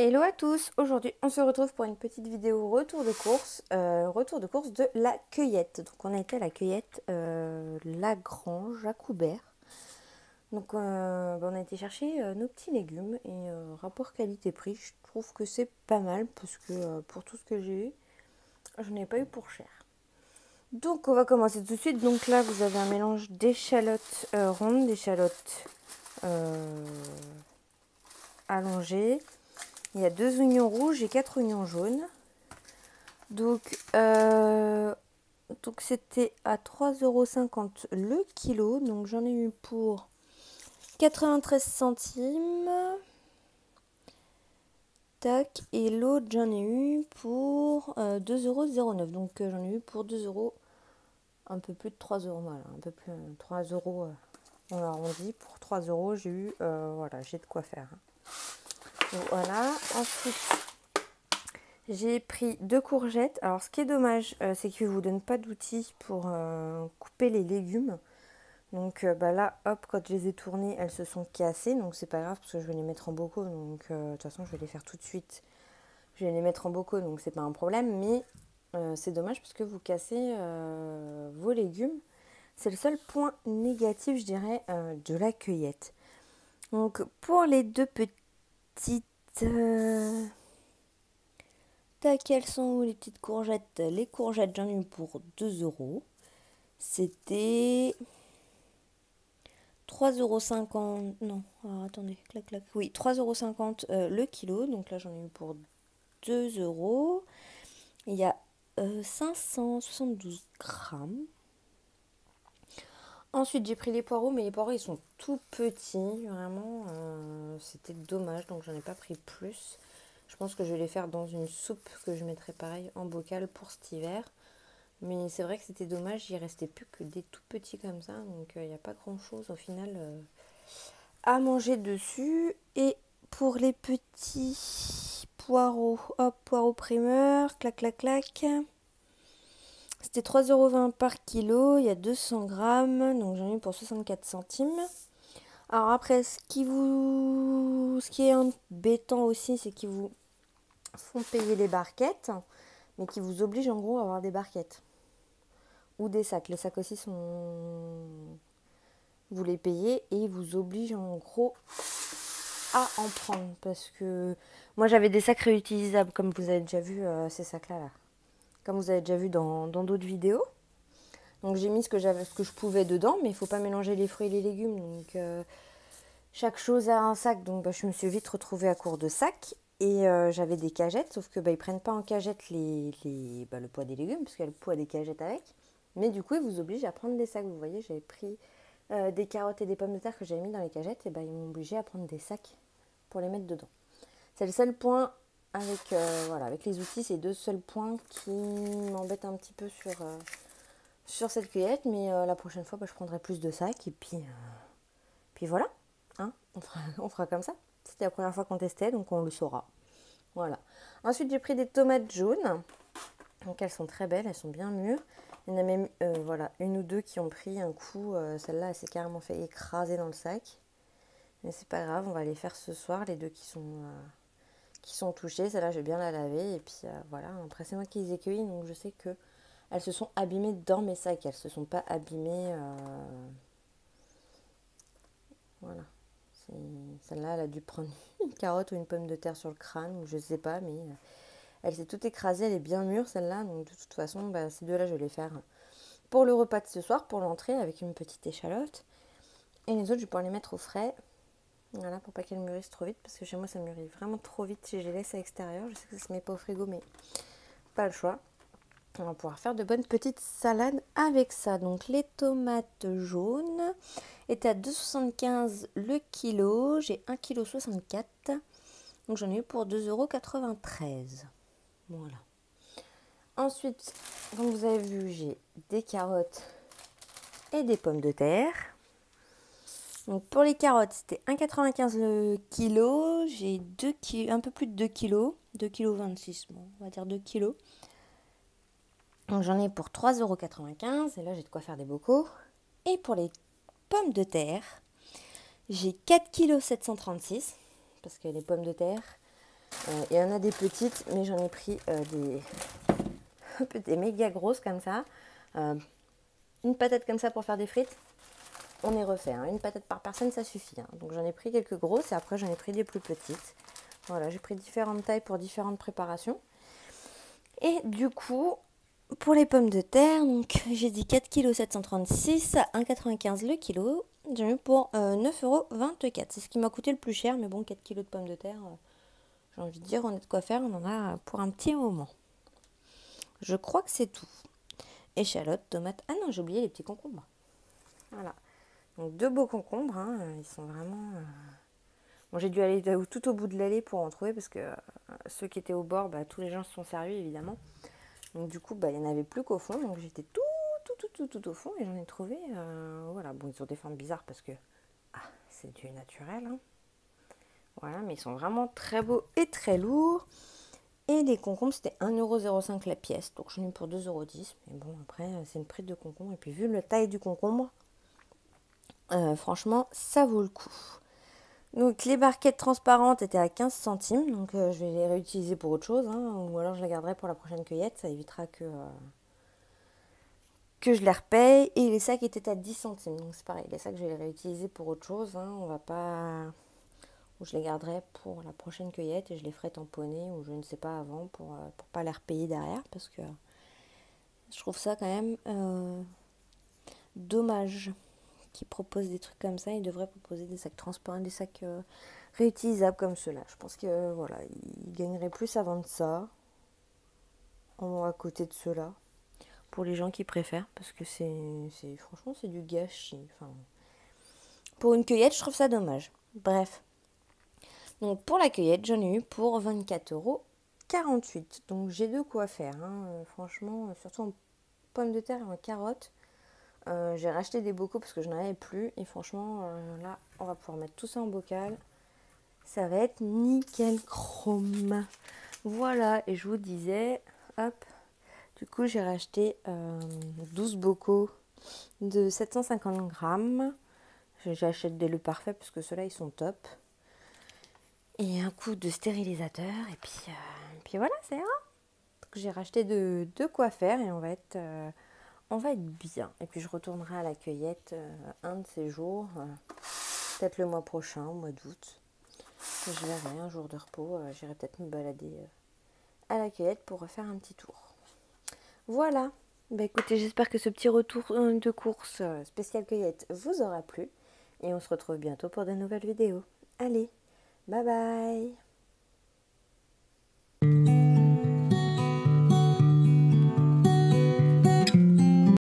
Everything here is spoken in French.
Hello à tous, aujourd'hui on se retrouve pour une petite vidéo retour de course de la cueillette. Donc on a été à la cueillette Lagrange à Coubert. Donc on a été chercher nos petits légumes et rapport qualité-prix, je trouve que c'est pas mal parce que pour tout ce que j'ai eu, je n'ai pas eu pour cher. Donc on va commencer tout de suite. Donc là vous avez un mélange d'échalotes rondes, d'échalotes allongées. Il y a 2 oignons rouges et 4 oignons jaunes. Donc c'était à 3,50 € le kilo. Donc j'en ai eu pour 93 centimes. Tac. Et l'autre j'en ai eu pour 2,09 €. Donc j'en ai eu pour 2 €. Un peu plus de 3 €. Voilà, un peu plus 3 €. On arrondit. Pour 3 € j'ai eu voilà, j'ai de quoi faire. Donc, voilà. Ensuite j'ai pris 2 courgettes. Alors ce qui est dommage, c'est qu'ils ne vous donnent pas d'outils pour couper les légumes. Donc là, hop, quand je les ai tournées, elles se sont cassées. Donc c'est pas grave parce que je vais les mettre en bocaux. Donc de toute façon, je vais les faire tout de suite. Je vais les mettre en bocaux, donc c'est pas un problème. Mais c'est dommage parce que vous cassez vos légumes. C'est le seul point négatif, je dirais, de la cueillette. Donc pour les deux petites... quelles sont où les petites courgettes? Les courgettes, j'en ai eu pour 2 €. C'était 3,50 €. Non, attendez, clac, clac. Oui, 3,50 € le kilo. Donc là, j'en ai eu pour 2 €. Il y a 572 grammes. Ensuite, j'ai pris les poireaux, mais les poireaux, ils sont tout petits. Vraiment, c'était dommage, donc j'en ai pas pris plus. Je pense que je vais les faire dans une soupe que je mettrai pareil en bocal pour cet hiver. Mais c'est vrai que c'était dommage, il restait plus que des tout petits comme ça. Donc il n'y a pas grand chose au final à manger dessus. Et pour les petits poireaux, hop, poireaux primeurs, clac, clac, clac. C'était 3,20 € par kilo, il y a 200 grammes, donc j'en ai eu pour 64 centimes. Alors après, ce qui est embêtant aussi, c'est qu'ils vous font payer les barquettes, mais qui vous obligent en gros à avoir des barquettes. Ou des sacs. Les sacs aussi sont... Vous les payez et ils vous obligent en gros à en prendre. Parce que moi j'avais des sacs réutilisables, comme vous avez déjà vu ces sacs-là. Comme vous avez déjà vu dans d'autres vidéos. Donc j'ai mis ce que je pouvais dedans, mais il ne faut pas mélanger les fruits et les légumes. Donc chaque chose a un sac, donc je me suis vite retrouvée à court de sacs. Et j'avais des cagettes, sauf que ils ne prennent pas en cagette le poids des légumes, parce qu'il y a le poids des cagettes avec. Mais du coup, ils vous obligent à prendre des sacs. Vous voyez, j'avais pris des carottes et des pommes de terre que j'avais mis dans les cagettes, et ils m'ont obligé à prendre des sacs pour les mettre dedans. C'est le seul point avec, avec les outils, c'est les deux seuls points qui m'embêtent un petit peu sur cette cueillette, mais la prochaine fois, je prendrai plus de sacs, et puis voilà, hein, on fera comme ça. C'était la première fois qu'on testait, donc on le saura. Voilà. Ensuite, j'ai pris des tomates jaunes. Donc elles sont très belles, elles sont bien mûres. Il y en a même une ou deux qui ont pris un coup. Celle-là, elle s'est carrément fait écraser dans le sac. Mais c'est pas grave, on va les faire ce soir, les deux qui sont touchées. Celle-là, je vais bien la laver. Et puis voilà, après c'est moi qui les ai cueillies, donc je sais que elles se sont abîmées dans mes sacs. Elles se sont pas abîmées. Voilà. Celle-là, elle a dû prendre une carotte ou une pomme de terre sur le crâne, ou je sais pas, mais elle s'est toute écrasée, elle est bien mûre celle-là, donc de toute façon, ces deux-là, je vais les faire pour le repas de ce soir, pour l'entrée, avec une petite échalote. Et les autres, je vais pouvoir les mettre au frais, voilà, pour pas qu'elles mûrissent trop vite, parce que chez moi, ça mûrit vraiment trop vite si je les laisse à l'extérieur. Je sais que ça se met pas au frigo, mais pas le choix. On va pouvoir faire de bonnes petites salades avec ça. Donc les tomates jaunes étaient à 2,75 € le kilo. J'ai 1,64 kg. Donc j'en ai eu pour 2,93 €. Voilà. Ensuite, comme vous avez vu, j'ai des carottes et des pommes de terre. Donc pour les carottes, c'était 1,95 € le kilo. J'ai un peu plus de 2 kg. 2,26 kg, bon, on va dire 2 kg. Donc j'en ai pour 3,95 € et là j'ai de quoi faire des bocaux. Et pour les pommes de terre, j'ai 4,736 kg parce que les pommes de terre, Il y en a des petites, mais j'en ai pris des méga grosses comme ça. Une patate comme ça pour faire des frites, on est refait. Hein. Une patate par personne, ça suffit. Hein. Donc j'en ai pris quelques grosses et après j'en ai pris des plus petites. Voilà, j'ai pris différentes tailles pour différentes préparations. Et du coup, pour les pommes de terre, donc j'ai dit 4,736 kg à 1,95 le kilo. J'ai eu pour 9,24 €. C'est ce qui m'a coûté le plus cher, mais bon, 4 kg de pommes de terre, j'ai envie de dire, on a de quoi faire, on en a pour un petit moment. Je crois que c'est tout. Échalotes, tomates. Ah non, j'ai oublié les petits concombres. Voilà. Donc 2 beaux concombres, hein, ils sont vraiment... Bon, j'ai dû aller tout au bout de l'allée pour en trouver parce que ceux qui étaient au bord, tous les gens se sont servis évidemment. Donc du coup, il n'y en avait plus qu'au fond. Donc j'étais tout au fond et j'en ai trouvé. Voilà, bon, ils ont des formes bizarres parce que c'est du naturel. Hein. Voilà, mais ils sont vraiment très beaux et très lourds. Et les concombres, c'était 1,05 € la pièce. Donc j'en ai eu pour 2,10 €. Mais bon, après, c'est une prise de concombre. Et puis vu la taille du concombre, franchement, ça vaut le coup. Donc les barquettes transparentes étaient à 15 centimes. Donc je vais les réutiliser pour autre chose. Hein, ou alors je les garderai pour la prochaine cueillette. Ça évitera que je les repaye. Et les sacs étaient à 10 centimes. Donc c'est pareil. Les sacs, je vais les réutiliser pour autre chose. Hein, on va pas... Ou je les garderai pour la prochaine cueillette et je les ferai tamponner ou je ne sais pas avant pour pas les repayer derrière. Parce que je trouve ça quand même dommage qu'ils proposent des trucs comme ça. Ils devraient proposer des sacs transparents, des sacs réutilisables comme ceux-là. Je pense que voilà, ils gagneraient plus à vendre ça à côté de ceux-là pour les gens qui préfèrent parce que franchement c'est du gâchis. Enfin, pour une cueillette, je trouve ça dommage. Bref. Donc pour la cueillette, j'en ai eu pour 24,48 €. Donc j'ai de quoi faire. Hein. Franchement, surtout en pommes de terre et en carottes. J'ai racheté des bocaux parce que je n'en avais plus. Et franchement, là, on va pouvoir mettre tout ça en bocal. Ça va être nickel chrome. Voilà, et je vous disais, hop, du coup, j'ai racheté 12 bocaux de 750 grammes. J'achète des Le Parfait parce que ceux-là, ils sont top. Et un coup de stérilisateur. Et puis voilà, c'est ira. J'ai racheté de quoi faire et on va être bien. Et puis je retournerai à la cueillette un de ces jours, peut-être le mois prochain, au mois d'août. Je verrai, un jour de repos, j'irai peut-être me balader à la cueillette pour refaire un petit tour. Voilà. Écoutez, j'espère que ce petit retour de course spécial cueillette vous aura plu. Et on se retrouve bientôt pour de nouvelles vidéos. Allez, bye bye!